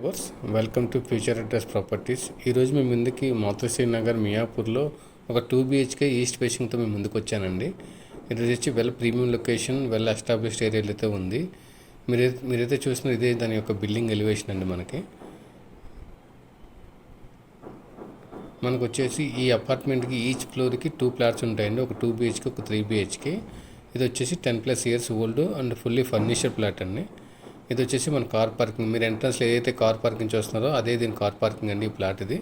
Lovers, welcome to future address properties. ఈరోజు మీ ముందుకి మాతృశ్రీ నగర్ మియాపూర్లో ఒక 2 BHK ఈస్ట్ ఫేసింగ్తో మేము ముందుకు వచ్చానండి. ఇది వచ్చి well premium location, well established ఏరియాలతో ఉంది. మీరైతే చూసిన ఇదే దాని యొక్క బిల్డింగ్ ఎలివేషన్ అండి. మనకు వచ్చేసి ఈ అపార్ట్మెంట్కి ఈచ్ ఫ్లోర్కి 2 ఫ్లాట్స్ ఉంటాయండి. ఒక 2 BHK, ఒక 3 BHK. ఇది వచ్చేసి 10+ years old and fully furniture flat అండి. ఇది వచ్చేసి మన కార్ పార్కింగ్. మీరు ఎంట్రన్స్లో ఏదైతే కార్ పార్కింగ్ చూస్తున్నారో అదే దీని కార్ పార్కింగ్ అండి. ఈ ప్లాట్ ఇది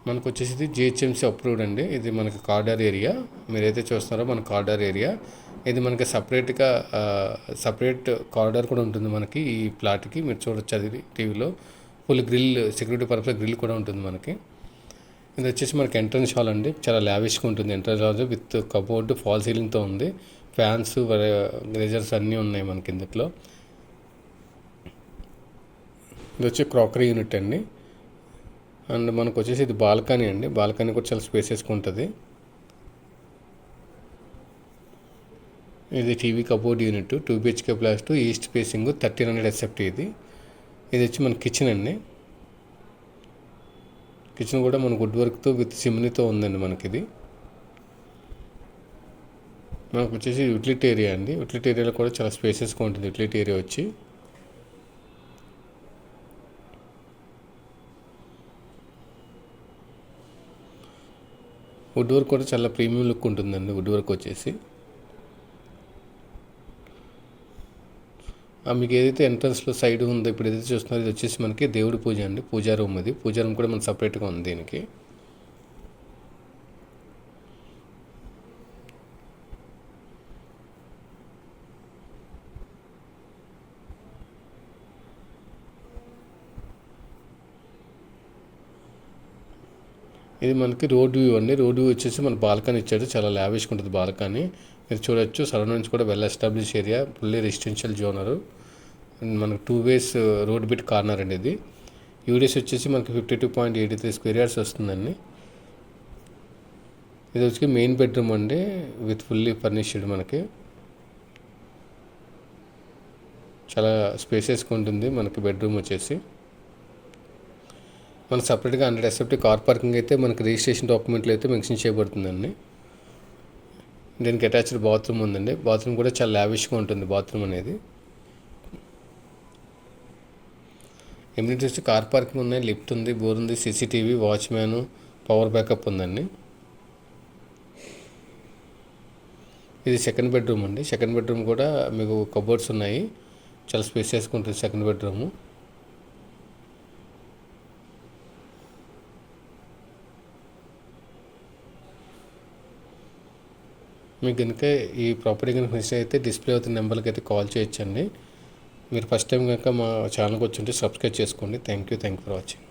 మనకు వచ్చేసి GHMC అప్రూవ్డ్ అండి. ఇది మనకి కార్డర్ ఏరియా. మీరైతే చూస్తున్నారో మన కార్డర్ ఏరియా. ఇది మనకి సపరేట్ కార్డర్ కూడా ఉంటుంది మనకి ఈ ప్లాట్కి. మీరు చూడొచ్చు అది టీవీలో. Full grill, security purpose grill కూడా ఉంటుంది మనకి. ఇది వచ్చేసి మనకి ఎంట్రన్స్ హాల్ అండి. చాలా లావిష్గా ఉంటుంది entrance hall with cupboard, fall సీలింగ్తో ఉంది. ఫ్యాన్స్, గ్రేజర్స్ అన్నీ ఉన్నాయి మనకి ఇందులో. ఇది వచ్చి క్రాకరీ యూనిట్ అండి. అండ్ మనకు వచ్చేసి ఇది బాల్కనీ అండి. బాల్కనీ కూడా చాలా స్పేసెస్గా ఉంటుంది. ఇది TV cupboard unit, 2 BHK plus 2 east facing 1300 SFT. ఇది వచ్చి మన కిచెన్ అండి. కిచెన్ కూడా మన వుడ్ వర్క్తో విత్ సిమ్నీతో ఉందండి మనకి. మనకు వచ్చేసి యూటిలిటీ ఏరియా అండి. యూటిలిటీ ఏరియాలో కూడా చాలా స్పేసెస్గా ఉంటుంది. యూటిలిటీ ఏరియా వచ్చి వుడ్ వర్క్ కూడా చాలా ప్రీమియం లుక్ ఉంటుందండి. వుడ్ వర్క్ వచ్చేసి మీకు ఏదైతే ఎంట్రన్స్లో సైడ్ ఉందో ఇప్పుడు ఏదైతే చూస్తున్నారో ఇది వచ్చేసి మనకి దేవుడి పూజ అండి. పూజా రూమ్. అది పూజా రూమ్ కూడా మనకు సపరేట్గా ఉంది దీనికి. ఇది మనకి రోడ్ వ్యూ అండి. రోడ్ వ్యూ వచ్చేసి మన బాల్కనీ ఇచ్చాడు. చాలా లావిష్గా ఉంటుంది బాల్కనీ. మీరు చూడొచ్చు. సరౌండింగ్స్ కూడా well establish area, fully residential genre. మనకు 2 ways రోడ్ బిట్ కార్నర్ అండి. ఇది యూడిఎస్ వచ్చేసి మనకి 52.83 square yards వస్తుందండి. ఇది వచ్చి మెయిన్ బెడ్రూమ్ అండి విత్ ఫుల్లీ ఫర్నిష్డ్. మనకి చాలా స్పేసెస్గా ఉంటుంది మనకి బెడ్రూమ్ వచ్చేసి. మనకు సపరేట్గా 100 SFT కార్ పార్కింగ్ అయితే మనకి రిజిస్ట్రేషన్ డాక్యుమెంట్లు అయితే మెన్షన్ చేయబడుతుందండి. దీనికి అటాచ్డ్ బాత్రూమ్ ఉందండి. బాత్రూమ్ కూడా చాలా లావిష్గా ఉంటుంది బాత్రూమ్ అనేది. ఎమ్యూనిటీస్ వచ్చి కార్ పార్కింగ్ ఉన్నాయి, లిఫ్ట్ ఉంది, బోర్ ఉంది, CCTV, వాచ్మ్యాన్, పవర్ బ్యాకప్ ఉందండి. ఇది సెకండ్ బెడ్రూమ్ అండి. సెకండ్ బెడ్రూమ్ కూడా మీకు కబోర్డ్స్ ఉన్నాయి. చాలా స్పేసెస్గా ఉంటుంది సెకండ్ బెడ్రూము. మీకు కనుక ఈ ప్రాపర్టీ కనుక నచ్చితే అయితే డిస్ప్లే అవుతున్న నెంబర్కి అయితే కాల్ చేయొచ్చండి. మీరు ఫస్ట్ టైం కనుక మా ఛానల్కి వచ్చి ఉంటే సబ్స్క్రైబ్ చేసుకోండి. Thank you for watching.